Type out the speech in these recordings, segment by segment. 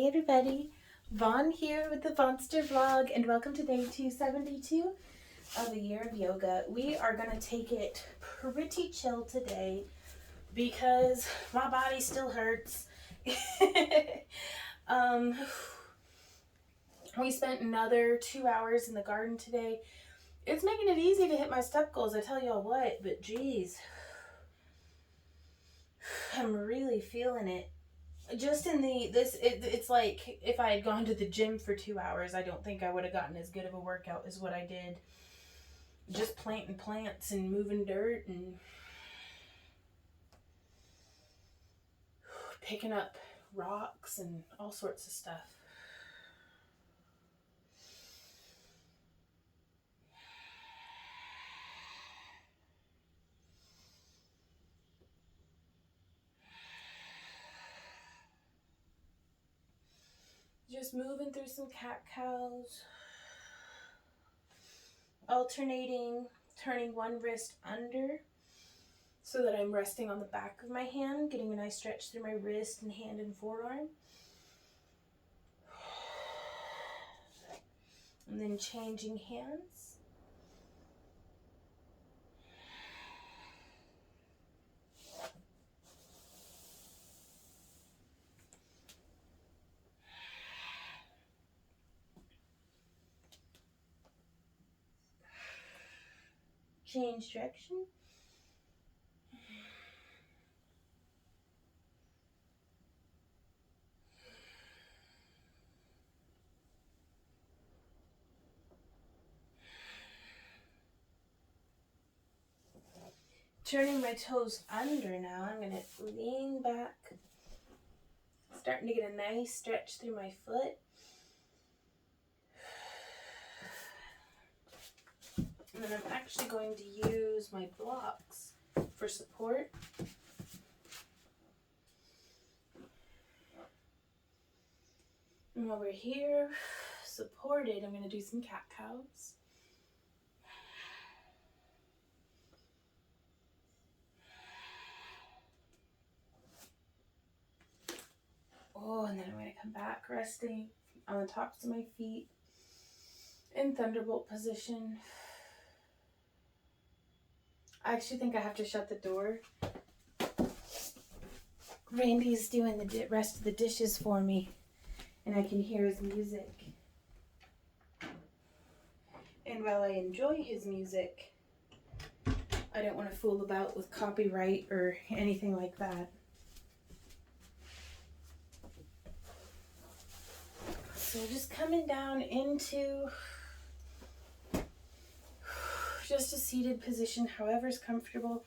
everybody, Vaughn here with the Vonster vlog, and welcome to day 272 of the year of yoga. We are going to take it pretty chill today because my body still hurts. We spent another 2 hours in the garden today. It's making it easy to hit my step goals, I tell y'all what, but geez, I'm really feeling it. Just in it's like if I had gone to the gym for 2 hours, I don't think I would have gotten as good of a workout as what I did just planting plants and moving dirt and picking up rocks and all sorts of stuff. Just moving through some cat cows, alternating, turning one wrist under so that I'm resting on the back of my hand, getting a nice stretch through my wrist and hand and forearm. And then changing hands. Change direction. Turning my toes under now. I'm going to lean back. Starting to get a nice stretch through my foot. And then I'm actually going to use my blocks for support. And while we're here, supported, I'm going to do some cat cows. Oh, and then I'm going to come back resting on the tops of my feet in thunderbolt position. I actually think I have to shut the door. Randy's doing the rest of the dishes for me, and I can hear his music. And while I enjoy his music, I don't want to fool about with copyright or anything like that. So just coming down into just a seated position, however is comfortable.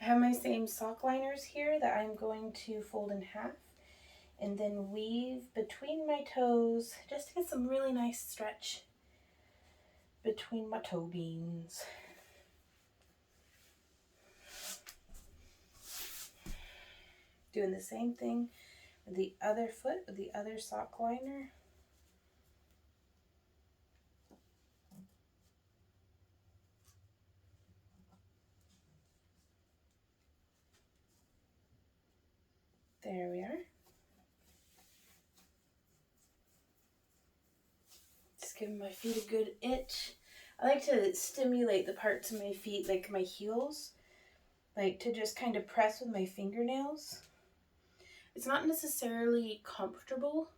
I have my same sock liners here that I'm going to fold in half and then weave between my toes just to get some really nice stretch between my toe beans. Doing the same thing with the other foot, with the other sock liner. There we are. Just giving my feet a good itch. I like to stimulate the parts of my feet, like my heels, like to just kind of press with my fingernails. It's not necessarily comfortable,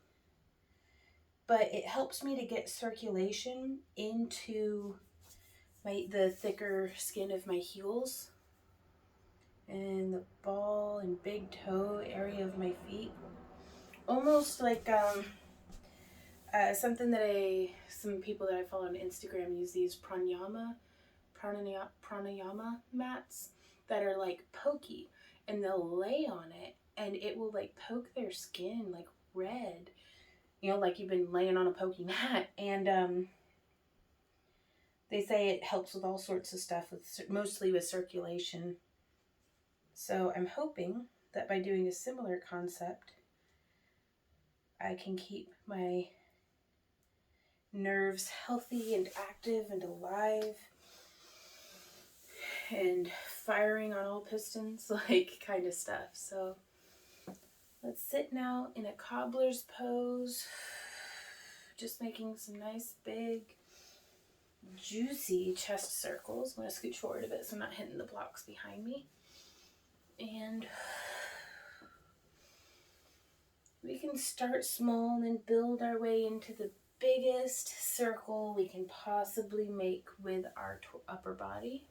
but it helps me to get circulation into the thicker skin of my heels and the ball and big toe area of my feet. Almost like something that some people that I follow on Instagram use these pranayama mats that are like pokey, and they'll lay on it and it will like poke their skin like red, you know, like you've been laying on a pokey mat. And they say it helps with all sorts of stuff, mostly with circulation. So I'm hoping that by doing a similar concept, I can keep my nerves healthy and active and alive and firing on all pistons, like kind of stuff. So Let's sit now in a cobbler's pose, just making some nice big juicy chest circles. I'm going to scooch forward a bit so I'm not hitting the blocks behind me. And we can start small and build our way into the biggest circle we can possibly make with our upper body.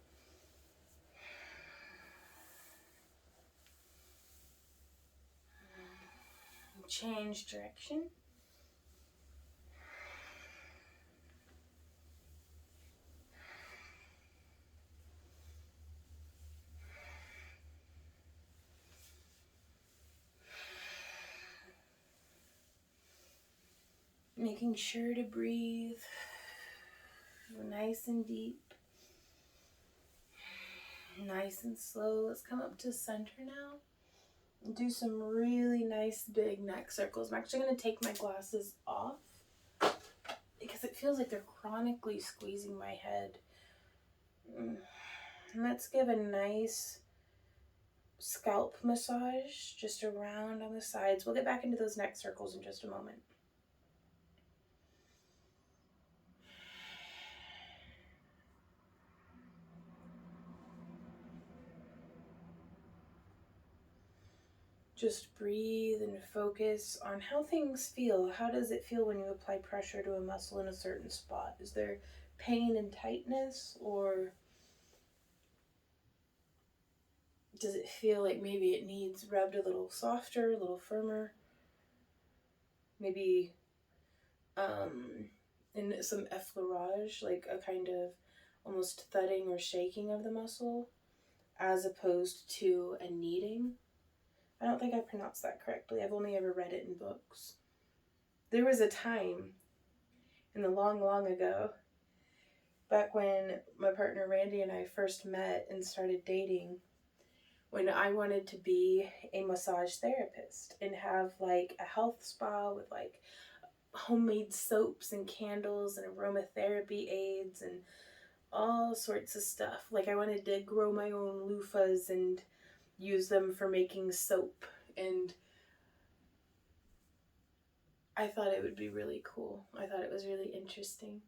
Change direction. Making sure to breathe nice and deep, nice and slow. Let's come up to center now. Do some really nice big neck circles. I'm actually going to take my glasses off because it feels like they're chronically squeezing my head. And let's give a nice scalp massage just around on the sides. We'll get back into those neck circles in just a moment. Just breathe and focus on how things feel. How does it feel when you apply pressure to a muscle in a certain spot? Is there pain and tightness, or does it feel like maybe it needs rubbed a little softer, a little firmer? Maybe in some effleurage, like a kind of almost thudding or shaking of the muscle, as opposed to a kneading. I don't think I pronounced that correctly. I've only ever read it in books. There was a time in the long, long ago, back when my partner Randy and I first met and started dating, when I wanted to be a massage therapist and have like a health spa with like homemade soaps and candles and aromatherapy aids and all sorts of stuff. Like I wanted to grow my own loofahs and use them for making soap, and I thought it would be really cool. I thought it was really interesting.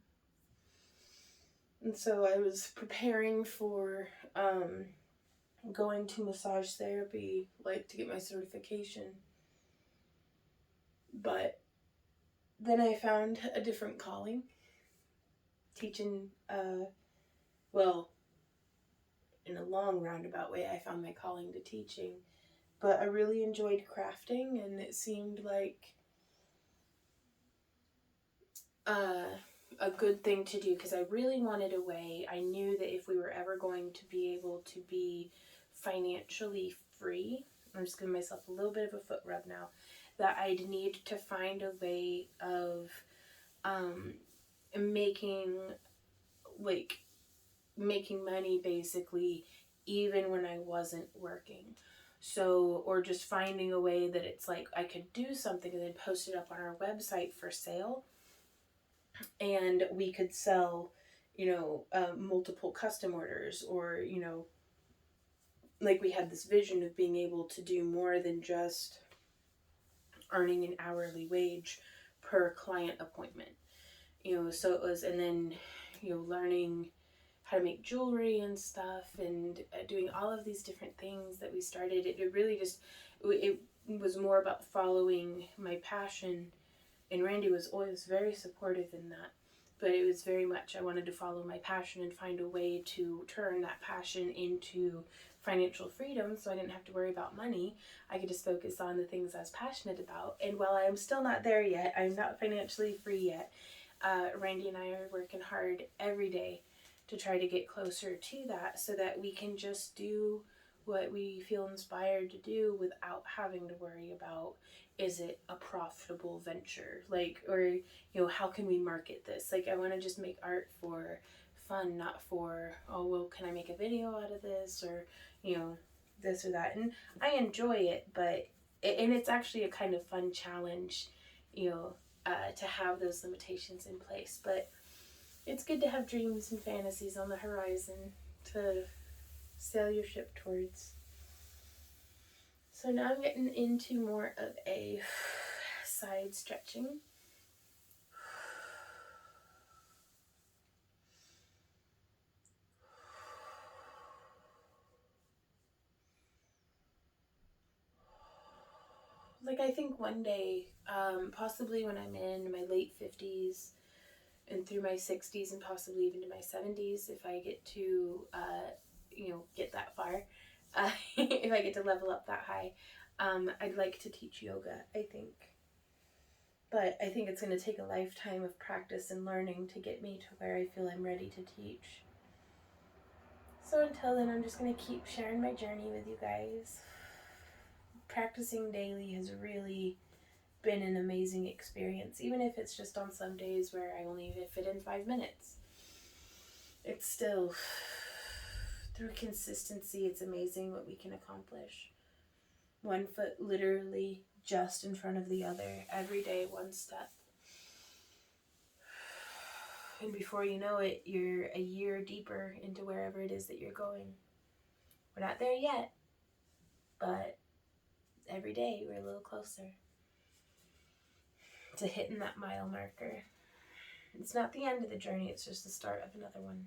And so I was preparing for going to massage therapy, like to get my certification. But then I found a different calling, teaching, well, in a long roundabout way, I found my calling to teaching. But I really enjoyed crafting, and it seemed like a good thing to do because I really wanted a way. I knew that if we were ever going to be able to be financially free, I'm just giving myself a little bit of a foot rub now, that I'd need to find a way of making money basically even when I wasn't working. So, or just finding a way that it's like I could do something and then post it up on our website for sale, and we could sell, multiple custom orders, or, like we had this vision of being able to do more than just earning an hourly wage per client appointment. So it was, and then, learning how to make jewelry and stuff, and doing all of these different things that we started. It really just, it was more about following my passion, and Randy was always very supportive in that. But it was very much, I wanted to follow my passion and find a way to turn that passion into financial freedom, so I didn't have to worry about money. I could just focus on the things I was passionate about. And while I'm still not there yet, I'm not financially free yet, Randy and I are working hard every day to try to get closer to that, so that we can just do what we feel inspired to do without having to worry about, is it a profitable venture? Like, or, how can we market this? Like, I want to just make art for fun, not for, oh, well, can I make a video out of this? Or, this or that. And I enjoy it, and it's actually a kind of fun challenge, to have those limitations in place. But it's good to have dreams and fantasies on the horizon to sail your ship towards. So now I'm getting into more of a side stretching. Like, I think one day, possibly when I'm in my late 50s and through my 60s and possibly even to my 70s, if I get to, get that far, if I get to level up that high, I'd like to teach yoga, I think. But I think it's going to take a lifetime of practice and learning to get me to where I feel I'm ready to teach. So until then, I'm just going to keep sharing my journey with you guys. Practicing daily has really been an amazing experience, even if it's just on some days where I only fit in 5 minutes. It's still, through consistency, it's amazing what we can accomplish. One foot literally just in front of the other, every day, one step. And before you know it, you're a year deeper into wherever it is that you're going. We're not there yet, but every day we're a little closer to hitting that mile marker. It's not the end of the journey, it's just the start of another one.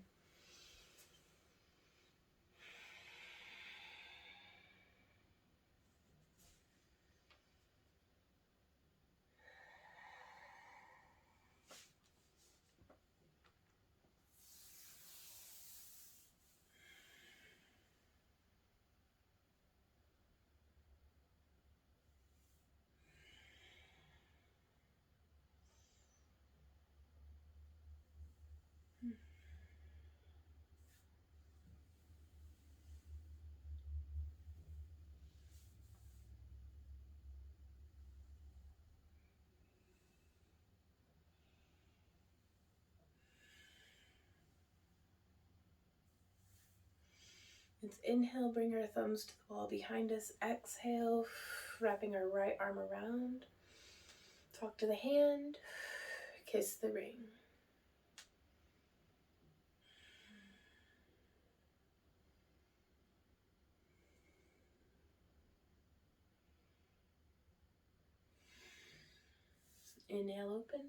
Let's inhale, bring our thumbs to the wall behind us. Exhale, wrapping our right arm around. Talk to the hand, kiss the ring. Inhale, open.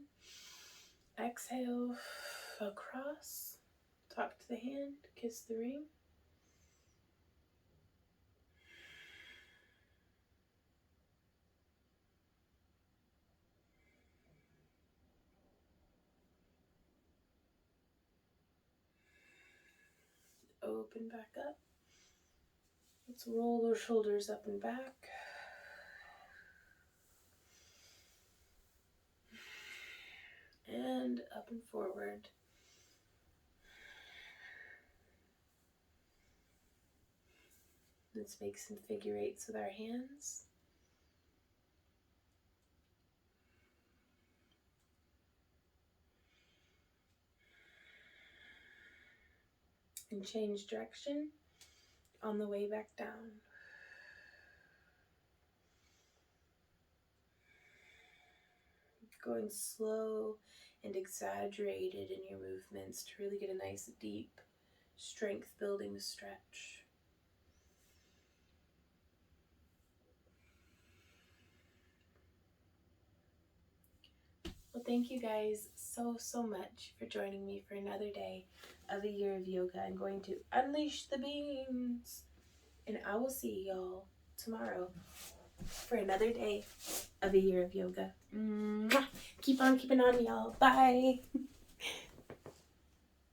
Exhale, across. Talk to the hand, kiss the ring. Open back up. Let's roll those shoulders up and back. And up and forward. Let's make some figure eights with our hands. And change direction on the way back down. Going slow and exaggerated in your movements to really get a nice deep strength building stretch. Well, thank you guys so much for joining me for another day of a year of yoga. I'm going to unleash the beams, and I will see y'all tomorrow for another day of a year of yoga. Mwah! Keep on keeping on, y'all. Bye.